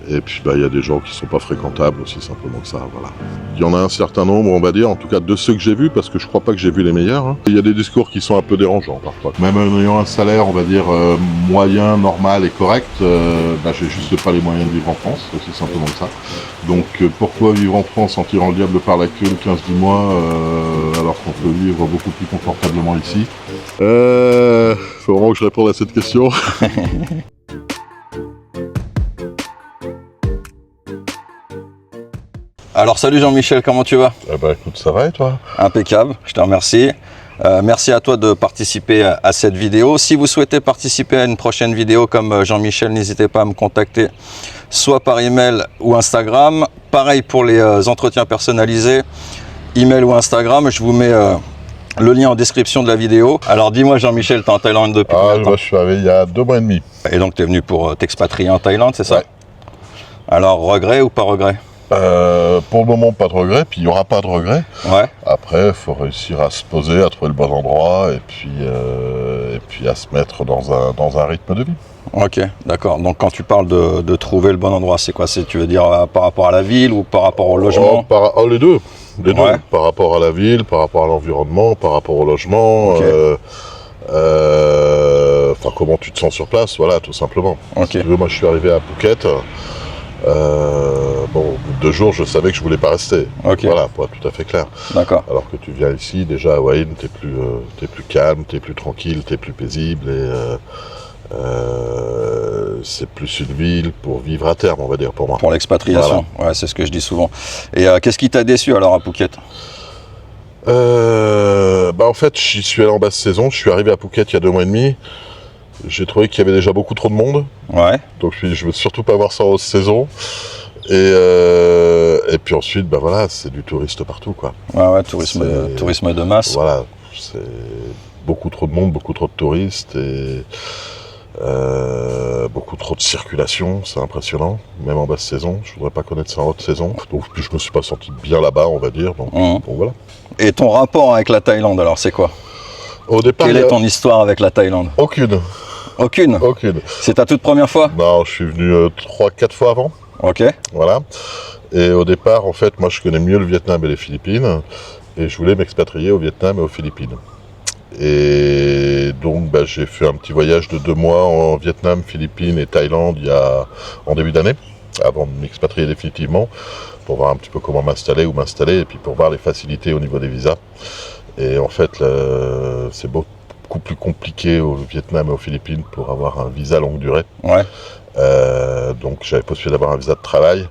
Et puis il y a des gens qui sont pas fréquentables, aussi simplement que ça, voilà. Il y en a un certain nombre, on va dire, en tout cas de ceux que j'ai vus, parce que je crois pas que j'ai vu les meilleurs. Hein. Il y a des discours qui sont un peu dérangeants parfois. Même en ayant un salaire, on va dire, moyen, normal et correct, j'ai juste pas les moyens de vivre en France, c'est simplement que ça. Donc pourquoi vivre en France en tirant le diable par la queue le 15 du mois, alors qu'on peut vivre beaucoup plus confortablement ici? Faut vraiment que je réponde à cette question. Alors salut Jean-Michel, comment tu vas? Écoute, ça va et toi? Impeccable, je te remercie. Merci à toi de participer à cette vidéo. Si vous souhaitez participer à une prochaine vidéo comme Jean-Michel, n'hésitez pas à me contacter soit par email ou Instagram. Pareil pour les entretiens personnalisés, email ou Instagram. Je vous mets le lien en description de la vidéo. Alors dis-moi Jean-Michel, tu es en Thaïlande depuis combien de temps? Je suis arrivé il y a 2 mois et demi. Et donc tu es venu pour t'expatrier en Thaïlande, c'est ça? Ouais. Alors regret ou pas regret? Pour le moment, pas de regret, puis il n'y aura pas de regret. Ouais. Après, il faut réussir à se poser, à trouver le bon endroit, et puis à se mettre dans un rythme de vie. Ok, d'accord. Donc quand tu parles de trouver le bon endroit, c'est quoi? Tu veux dire par rapport à la ville ou par rapport au logement? Les deux. Les deux. Ouais. Par rapport à la ville, par rapport à l'environnement, par rapport au logement. Okay. Comment tu te sens sur place, voilà, tout simplement. Okay. Si tu veux, moi, je suis arrivé à Phuket. Au bout de 2 jours, je savais que je voulais pas rester. Okay. Voilà, pour être tout à fait clair. D'accord. Alors que tu viens ici, déjà à Hua Hin, t'es plus calme, t'es plus tranquille, t'es plus paisible et c'est plus une ville pour vivre à terme, on va dire, pour moi. Pour l'expatriation, voilà. Ouais, c'est ce que je dis souvent. Et qu'est-ce qui t'a déçu alors à Phuket? En fait, j'y suis allé en basse saison. Je suis arrivé à Phuket il y a 2 mois et demi. J'ai trouvé qu'il y avait déjà beaucoup trop de monde. Ouais. Donc je veux surtout pas voir ça en haute saison. Et puis ensuite, voilà, c'est du touriste partout, quoi. Ouais, tourisme de masse. Voilà, c'est beaucoup trop de monde, beaucoup trop de touristes et beaucoup trop de circulation, c'est impressionnant, même en basse saison. Je voudrais pas connaître ça en haute saison. Donc je me suis pas senti bien là-bas, on va dire. Donc voilà. Et ton rapport avec la Thaïlande, alors c'est quoi? Au départ, quelle est ton histoire avec la Thaïlande? Aucune. Aucune? Aucune. C'est ta toute première fois? Non, je suis venu 3-4 fois avant. Ok. Voilà. Et au départ, en fait, moi je connais mieux le Vietnam et les Philippines. Et je voulais m'expatrier au Vietnam et aux Philippines. Et donc j'ai fait un petit voyage de 2 mois en Vietnam, Philippines et Thaïlande en début d'année, avant de m'expatrier définitivement, pour voir un petit peu comment m'installer, où m'installer, et puis pour voir les facilités au niveau des visas. Et en fait, c'est beaucoup plus compliqué au Vietnam et aux Philippines pour avoir un visa longue durée. Ouais. Donc j'avais postulé d'avoir un visa de travail,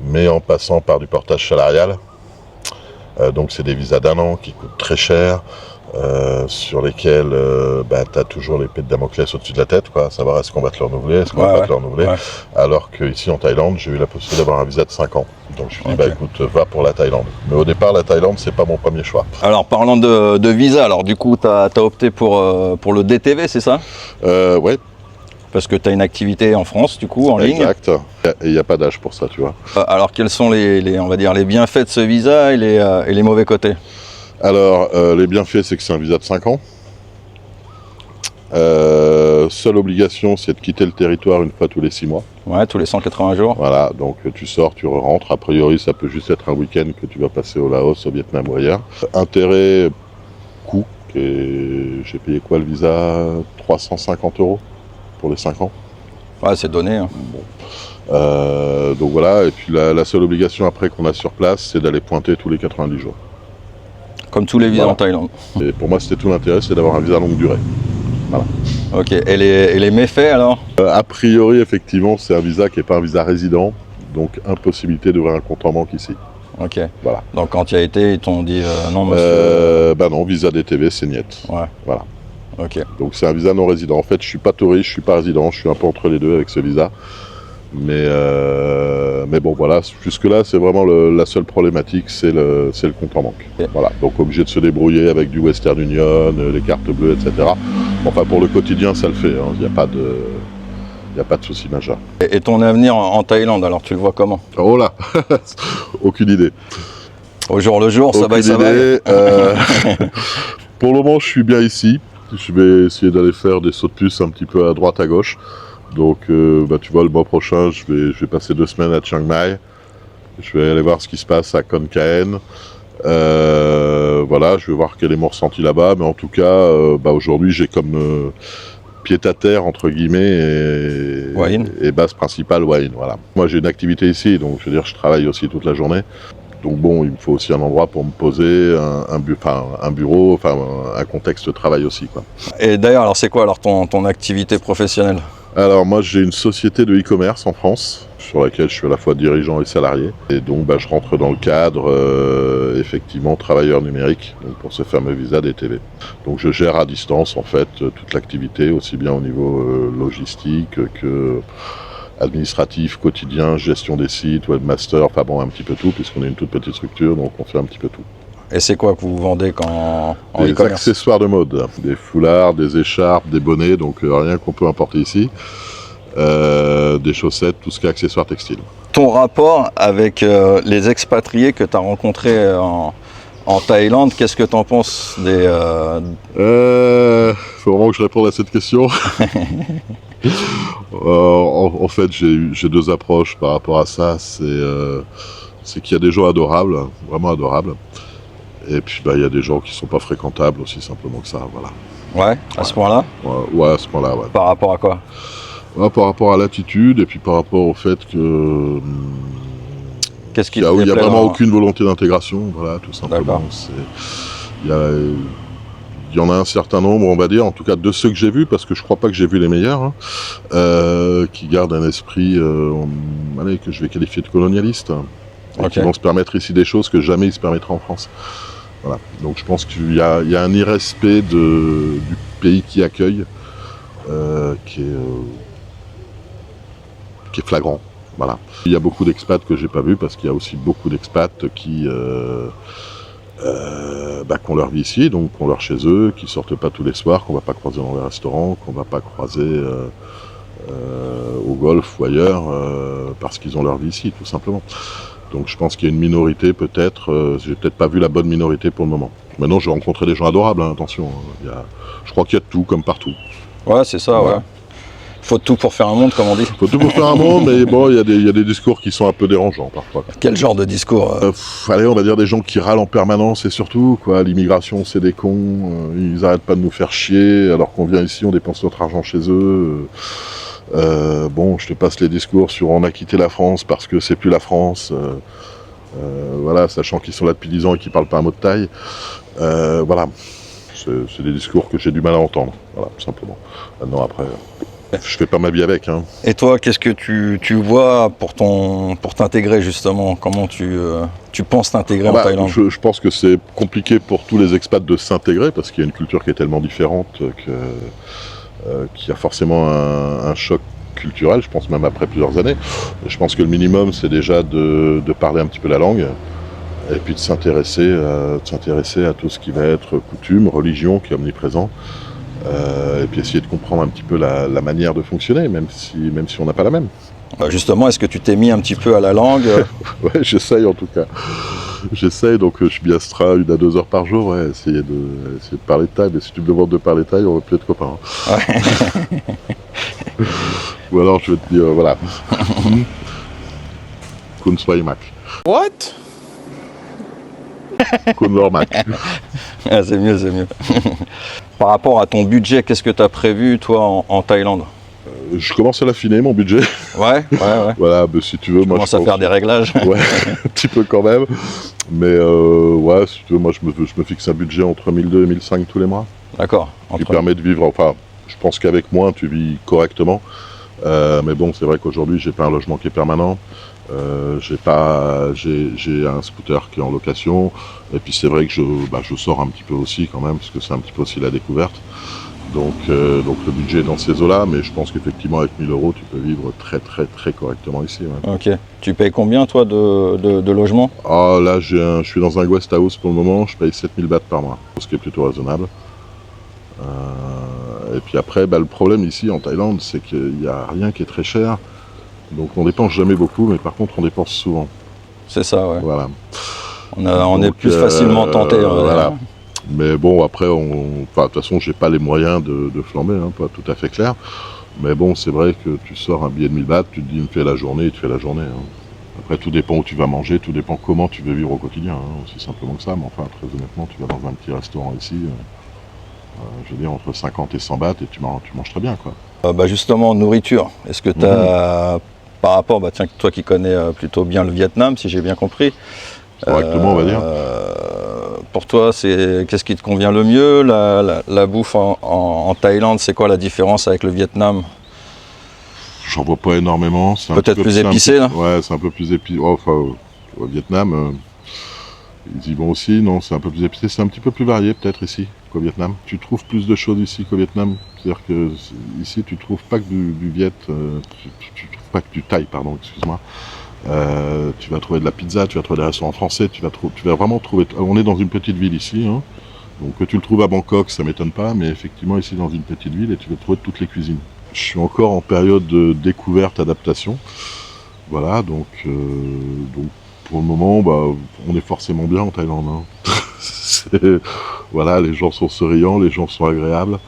mais en passant par du portage salarial. Donc c'est des visas d'1 an qui coûtent très cher, sur lesquels tu as toujours l'épée de Damoclès au-dessus de la tête, quoi, à savoir est-ce qu'on va te le renouveler, est-ce qu'on va pas te le renouveler. Ouais. Alors qu'ici en Thaïlande, j'ai eu la possibilité d'avoir un visa de 5 ans. Donc je me suis dit, écoute, va pour la Thaïlande. Mais au départ, la Thaïlande, c'est pas mon premier choix. Alors parlant de visa, alors du coup, tu as opté pour le DTV, c'est ça? Ouais. Parce que tu as une activité en France, du coup, en ligne. Exact. Et il n'y a pas d'âge pour ça, tu vois. Alors, quels sont on va dire, les bienfaits de ce visa et les mauvais côtés? Alors, les bienfaits, c'est que c'est un visa de 5 ans. Seule obligation, c'est de quitter le territoire une fois tous les 6 mois. Ouais, tous les 180 jours. Voilà, donc tu sors, tu rentres. A priori, ça peut juste être un week-end que tu vas passer au Laos, au Vietnam ou ailleurs. Intérêt, coût. J'ai payé quoi le visa? 350 € pour les 5 ans. Ouais, c'est donné. Hein. Bon. Donc voilà, et puis la seule obligation après qu'on a sur place, c'est d'aller pointer tous les 90 jours. Comme tous les visas en Thaïlande. Et pour moi, c'était tout l'intérêt, c'est d'avoir un visa longue durée. Voilà. Ok, et les méfaits alors? A priori, effectivement, c'est un visa qui n'est pas un visa résident, donc impossibilité d'ouvrir un compte en banque ici. Ok. Voilà. Donc quand tu y as été, ils t'ont dit non, monsieur. Non, visa DTV, c'est niet. Ouais. Voilà. Ok. Donc c'est un visa non résident. En fait, je suis pas touriste, je suis pas résident, je suis un peu entre les deux avec ce visa. Mais bon, voilà, jusque-là, c'est vraiment la seule problématique, c'est le compte en banque. Okay. Voilà, donc obligé de se débrouiller avec du Western Union, les cartes bleues, etc. Enfin, pour le quotidien, ça le fait, il n'y a pas de souci majeur. Et ton avenir en Thaïlande, alors tu le vois comment? Oh là, aucune idée. Au jour le jour, ça va et ça va. Pour le moment, je suis bien ici. Je vais essayer d'aller faire des sauts de puce un petit peu à droite, à gauche. Donc tu vois, le mois prochain, je vais passer 2 semaines à Chiang Mai. Je vais aller voir ce qui se passe à Khon Kaen. Voilà, je vais voir quel est mon ressenti là-bas. Mais en tout cas, aujourd'hui, j'ai comme pied-à-terre, entre guillemets, et base principale, Hua Hin. Voilà. Moi, j'ai une activité ici, donc je veux dire, je travaille aussi toute la journée. Donc bon, il me faut aussi un endroit pour me poser, un bureau, un contexte de travail aussi, quoi. Et d'ailleurs, alors c'est quoi alors ton activité professionnelle? Alors moi, j'ai une société de e-commerce en France, sur laquelle je suis à la fois dirigeant et salarié. Et donc je rentre dans le cadre, effectivement, travailleur numérique, donc pour ce fameux visa DTV. Donc je gère à distance, en fait, toute l'activité, aussi bien au niveau logistique que administratif, quotidien, gestion des sites, webmaster, enfin bon, un petit peu tout, puisqu'on est une toute petite structure, donc on fait un petit peu tout. Et c'est quoi que vous vendez en Des e-commerce? accessoires de mode, des foulards, des écharpes, des bonnets, donc rien qu'on peut importer ici, des chaussettes, tout ce qui est accessoires textiles. Ton rapport avec les expatriés que tu as rencontrés en Thaïlande, qu'est-ce que tu en penses des... Faut vraiment que je réponde à cette question. En fait, j'ai 2 approches par rapport à ça. C'est qu'il y a des gens adorables, vraiment adorables. Et puis il y a des gens qui sont pas fréquentables, aussi simplement que ça, voilà. Ouais, à ce point-là? Ouais, à ce point-là, ouais. Par rapport à quoi? Par rapport à l'attitude et puis par rapport au fait que qu'est-ce qui il y a vraiment aucune volonté d'intégration, voilà, tout simplement. Il y en a un certain nombre, on va dire, en tout cas de ceux que j'ai vus, parce que je crois pas que j'ai vu les meilleurs, qui gardent un esprit que je vais qualifier de colonialiste, et qui vont se permettre ici des choses que jamais ils se permettraient en France. Voilà. Donc je pense qu'il y a un irrespect du pays qui accueille, qui est flagrant. Voilà. Il y a beaucoup d'expats que j'ai pas vus, parce qu'il y a aussi beaucoup d'expats qui ont leur vie ici, donc qui ont leur chez eux, qui sortent pas tous les soirs, qu'on va pas croiser dans les restaurants, qu'on va pas croiser au golf ou ailleurs, parce qu'ils ont leur vie ici, tout simplement. Donc je pense qu'il y a une minorité peut-être, j'ai peut-être pas vu la bonne minorité pour le moment. Maintenant j'ai rencontré des gens adorables, attention, je crois qu'il y a de tout comme partout. Ouais, c'est ça, ouais. Faut tout pour faire un monde, comme on dit. Faut tout pour faire un monde, mais bon, il y a des discours qui sont un peu dérangeants parfois. Quel genre de discours allez, on va dire des gens qui râlent en permanence, et surtout, l'immigration c'est des cons, ils arrêtent pas de nous faire chier, alors qu'on vient ici, on dépense notre argent chez eux. Je te passe les discours sur on a quitté la France parce que c'est plus la France, voilà, sachant qu'ils sont là depuis 10 ans et qu'ils parlent pas un mot de taille. Voilà, c'est des discours que j'ai du mal à entendre, voilà, tout simplement. Maintenant après, je fais pas ma vie avec. Et toi, qu'est-ce que tu vois pour t'intégrer justement? Comment tu penses t'intégrer en Thaïlande? Je pense que c'est compliqué pour tous les expats de s'intégrer parce qu'il y a une culture qui est tellement différente qu'il y a forcément un choc culturel, je pense même après plusieurs années. Je pense que le minimum c'est déjà de parler un petit peu la langue et puis de s'intéresser à tout ce qui va être coutume, religion qui est omniprésent. Et puis essayer de comprendre un petit peu la manière de fonctionner, même si on n'a pas la même. Justement, est-ce que tu t'es mis un petit peu à la langue? Ouais, j'essaye en tout cas. J'essaye, donc je m'y astreins 1 à 2 heures par jour, essayer de parler thaï, mais si tu me demandes de parler thaï, on va plus être copains. Ou alors je vais te dire, voilà. Kun Swai Mak. What? Kun Lor Mak. C'est mieux, c'est mieux. Par rapport à ton budget, qu'est-ce que tu as prévu, toi, en Thaïlande? Je commence à l'affiner, mon budget. Ouais. Voilà, si tu veux, moi commence à faire des réglages. Ouais, un petit peu quand même. Mais si tu veux, moi je me fixe un budget entre 1200 et 1500 tous les mois. D'accord. Qui permet de vivre, je pense qu'avec moins tu vis correctement. Mais bon, c'est vrai qu'aujourd'hui j'ai pas un logement qui est permanent. J'ai un scooter qui est en location. Et puis c'est vrai que je sors un petit peu aussi quand même, parce que c'est un petit peu aussi la découverte. Donc le budget est dans ces eaux-là, mais je pense qu'effectivement avec 1000 €, tu peux vivre très très très correctement ici. Ouais. Ok. Tu payes combien toi de logement? Là je suis dans un guest house pour le moment, je paye 7000 bahts par mois, ce qui est plutôt raisonnable. Et puis après, le problème ici en Thaïlande, c'est qu'il n'y a rien qui est très cher. Donc on dépense jamais beaucoup, mais par contre on dépense souvent. C'est ça, ouais. Voilà. On est plus facilement tenté. Voilà. Mais bon, après, de toute façon, j'ai pas les moyens de flamber, pas tout à fait clair. Mais bon, c'est vrai que tu sors un billet de 1000 bahts, tu te dis, il me fait la journée, il te fait la journée. Hein. Après, tout dépend où tu vas manger, tout dépend comment tu veux vivre au quotidien, hein, aussi simplement que ça. Mais enfin, très honnêtement, tu vas dans un petit restaurant ici, je veux dire, entre 50 et 100 bahts, et tu manges très bien, quoi. Justement, nourriture, est-ce que tu as, par rapport, tiens, toi qui connais plutôt bien le Vietnam, si j'ai bien compris, correctement, on va dire. Pour toi, qu'est-ce qui te convient le mieux? La bouffe en Thaïlande, c'est quoi la différence avec le Vietnam? J'en vois pas énormément. Peut-être plus épicé, là? Ouais, c'est un peu plus épicé. Oh, enfin, au Vietnam, ils y vont aussi. Non, c'est un peu plus épicé. C'est un petit peu plus varié, peut-être, ici, qu'au Vietnam. Tu trouves plus de choses ici qu'au Vietnam. C'est-à-dire que ici, tu trouves pas que du Viet, tu trouves pas que du Thaï, pardon, excuse-moi. Tu vas trouver de la pizza, tu vas trouver des restaurants français, tu vas vraiment trouver. On est dans une petite ville ici, hein, donc que tu le trouves à Bangkok, ça m'étonne pas, mais effectivement ici dans une petite ville et tu vas trouver toutes les cuisines. Je suis encore en période de découverte, adaptation, voilà, donc pour le moment, on est forcément bien en Thaïlande. Hein. Voilà, les gens sont souriants, les gens sont agréables.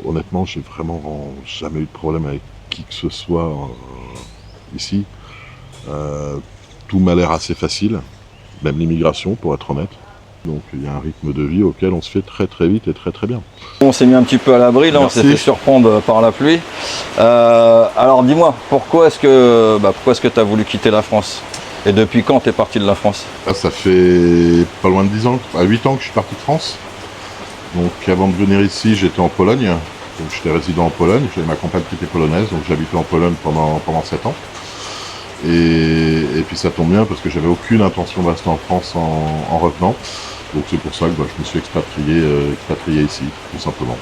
Honnêtement, j'ai vraiment jamais eu de problème avec qui que ce soit ici. Tout m'a l'air assez facile, même l'immigration pour être honnête. Donc il y a un rythme de vie auquel on se fait très très vite et très très bien. On s'est mis un petit peu à l'abri, là. Merci. On s'est fait surprendre par la pluie. Alors dis-moi, pourquoi est-ce que tu as voulu quitter la France? Et depuis quand tu es parti de la France? Ça fait pas loin de 10 ans, 8 ans que je suis parti de France. Donc avant de venir ici, j'étais en Pologne. Donc j'étais résident en Pologne, j'avais ma compagne qui était polonaise, donc j'habitais en Pologne pendant 7 ans. Et puis ça tombe bien parce que j'avais aucune intention de rester en France en revenant. Donc c'est pour ça que je me suis expatrié ici, tout simplement.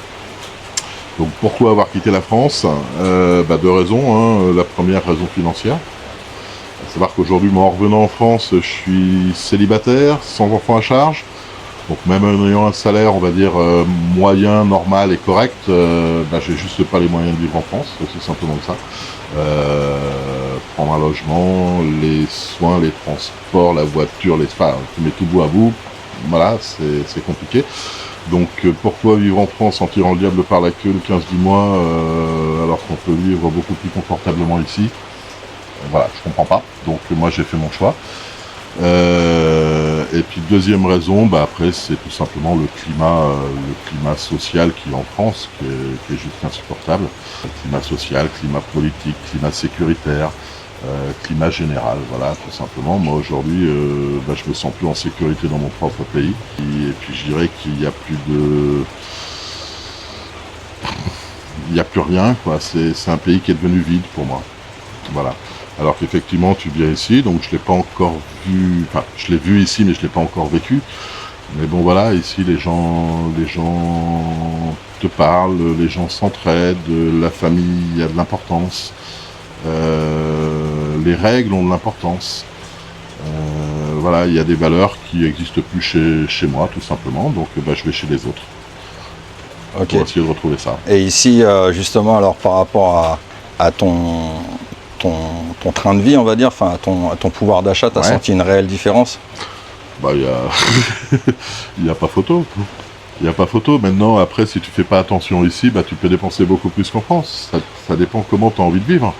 Donc pourquoi avoir quitté la France? Deux raisons. Hein. La première raison financière. À savoir qu'aujourd'hui, moi en revenant en France, je suis célibataire, sans enfant à charge. Donc même en ayant un salaire, on va dire, moyen, normal et correct, j'ai juste pas les moyens de vivre en France, c'est aussi simplement que ça. Prendre un logement, les soins, les transports, la voiture, tu mets tout bout à bout, voilà, c'est compliqué. Donc pourquoi vivre en France en tirant le diable par la queue le 15 du mois, alors qu'on peut vivre beaucoup plus confortablement ici? Voilà, je comprends pas. Donc moi j'ai fait mon choix. Et puis deuxième raison, après c'est tout simplement le climat social qui est en France, qui est juste insupportable. Climat social, climat politique, climat sécuritaire, climat général, voilà, tout simplement. Moi aujourd'hui, je me sens plus en sécurité dans mon propre pays. Et puis je dirais qu'il n'y a plus il n'y a plus rien, quoi. C'est un pays qui est devenu vide pour moi. Voilà. Alors qu'effectivement, tu viens ici, donc je l'ai pas encore vu, enfin, je l'ai vu ici, mais je l'ai pas encore vécu. Mais bon, voilà, ici, les gens te parlent, les gens s'entraident, la famille a de l'importance, les règles ont de l'importance. Voilà, il y a des valeurs qui n'existent plus chez moi, tout simplement, donc je vais chez les autres. Okay. Pour essayer de retrouver ça. Et ici, justement, alors par rapport à ton train de vie, on va dire, enfin à ton pouvoir d'achat, tu as senti une réelle différence? Il n'y a pas photo. Il n'y a pas photo. Maintenant, après, si tu fais pas attention ici, tu peux dépenser beaucoup plus qu'en France. Ça dépend comment tu as envie de vivre.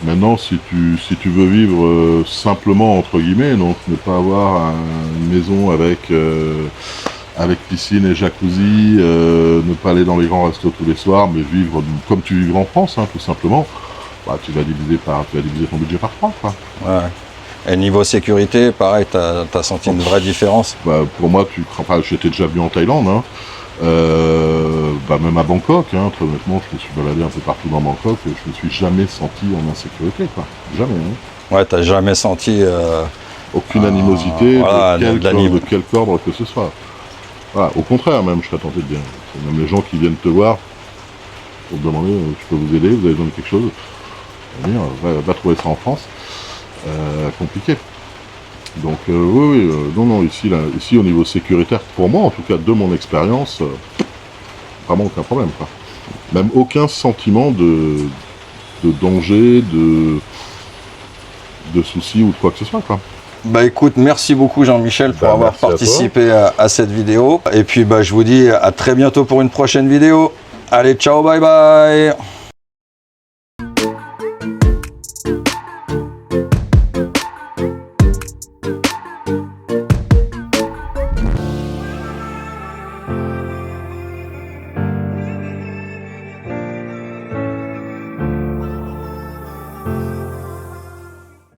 Maintenant, si tu veux vivre simplement, entre guillemets, donc ne pas avoir une maison avec piscine et jacuzzi, ne pas aller dans les grands restos tous les soirs, mais vivre comme tu vivrais en France, tout simplement, tu vas diviser ton budget par 3, quoi. Ouais. Et niveau sécurité, pareil, tu as senti une vraie différence? Pour moi, j'étais déjà venu en Thaïlande, même à Bangkok, très honnêtement, je me suis baladé un peu partout dans Bangkok, et je me suis jamais senti en insécurité, quoi. Jamais. Ouais, t'as jamais senti aucune animosité de quelque ordre que ce soit. Voilà, au contraire, même, je serais tenté de dire. Même les gens qui viennent te voir pour te demander, je peux vous aider, vous avez besoin de quelque chose, va trouver ça en France. Compliqué. Donc oui, non, ici au niveau sécuritaire, pour moi en tout cas, de mon expérience, vraiment aucun problème, quoi. Même aucun sentiment de danger, de soucis ou de quoi que ce soit, quoi. Écoute, merci beaucoup Jean-Michel pour avoir participé à cette vidéo. Et puis je vous dis à très bientôt pour une prochaine vidéo. Allez, ciao, bye bye.